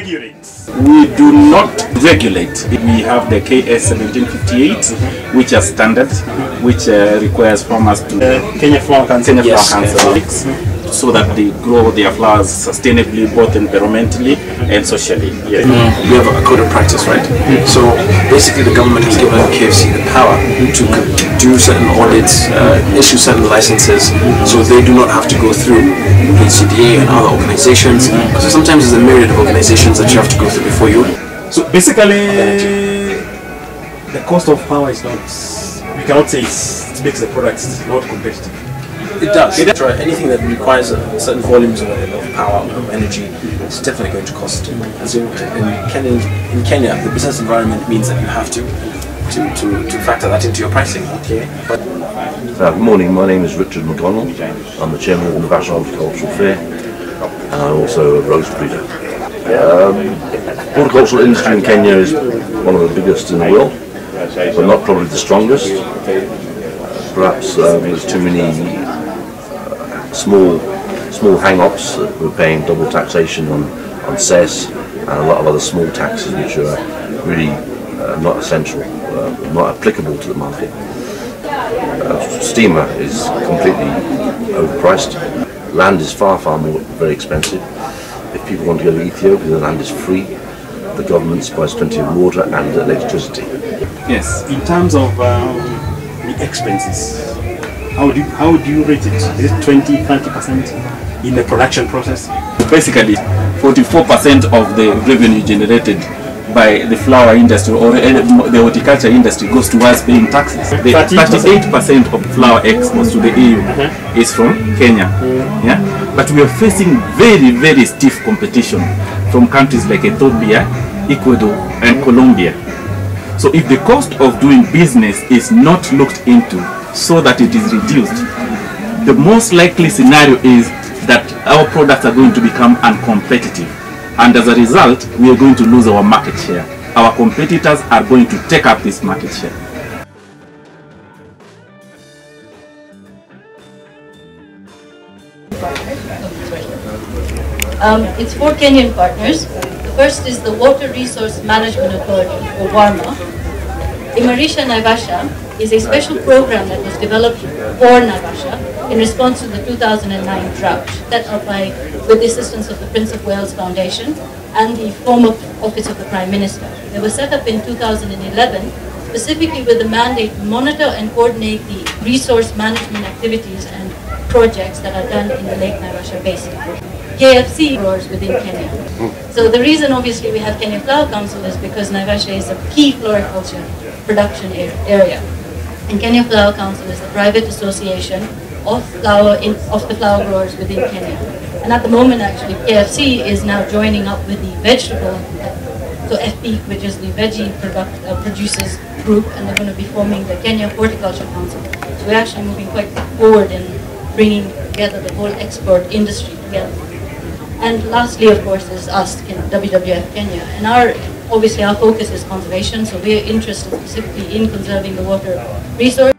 regulate? We do not regulate. We have the KS 1758, which is standard, which requires farmers to Kenya Flower Council. Flower Council, so that they grow their flowers sustainably, both environmentally and socially. Yes. We have a code of practice, right? So basically the government has given KFC the power to do certain audits, issue certain licenses, so they do not have to go through HCDA and other organizations. So sometimes there's a myriad of organizations that you have to go through before you. So basically, the cost of power is not, we cannot say it makes the products not competitive. It does. Anything that requires certain volumes of power, of energy, is definitely going to cost. As in Kenya, the business environment means that you have to factor that into your pricing. Okay. Good morning, my name is Richard McDonald. I'm the chairman of the Naivasha Hortifair, and I'm also a rose breeder. Horticultural industry in Kenya is one of the biggest in the world, but not probably the strongest. Perhaps there's too many small hang-ups. We're paying double taxation on cess and a lot of other small taxes which are really not essential, not applicable to the market. Steamer is completely overpriced. Land is far more very expensive. If people want to go to Ethiopia, the land is free. The government supplies plenty of water and electricity. Yes, in terms of the expenses, how do you rate it? Is it 20-30% in the production process? Basically, 44% of the revenue generated by the flower industry or the horticulture industry goes towards paying taxes. The 38% of flower exports to the EU is from Kenya. Yeah? But we are facing very stiff competition from countries like Ethiopia, Ecuador and Colombia. So if the cost of doing business is not looked into so that it is reduced, the most likely scenario is that our products are going to become uncompetitive. And as a result, we are going to lose our market share. Our competitors are going to take up this market share. It's 4 Kenyan partners. The first is the Water Resource Management Authority, or WARMA. Imarisha Naivasha is a special program that was developed for Naivasha in response to the 2009 drought, set up with the assistance of the Prince of Wales Foundation and the former Office of the Prime Minister. They were set up in 2011 specifically with the mandate to monitor and coordinate the resource management activities and projects that are done in the Lake Naivasha Basin. KFC growers within Kenya. So the reason obviously we have Kenya Flower Council is because Naivasha is a key floriculture production area. And Kenya Flower Council is the private association of the flower growers within Kenya. And at the moment actually KFC is now joining up with the vegetable, so FP, which is the veggie producers group, and they're going to be forming the Kenya Horticulture Council. So we're actually moving quite forward in bringing together the whole export industry together. And lastly, of course, is us, WWF Kenya. And obviously our focus is conservation, so we're interested specifically in conserving the water resource.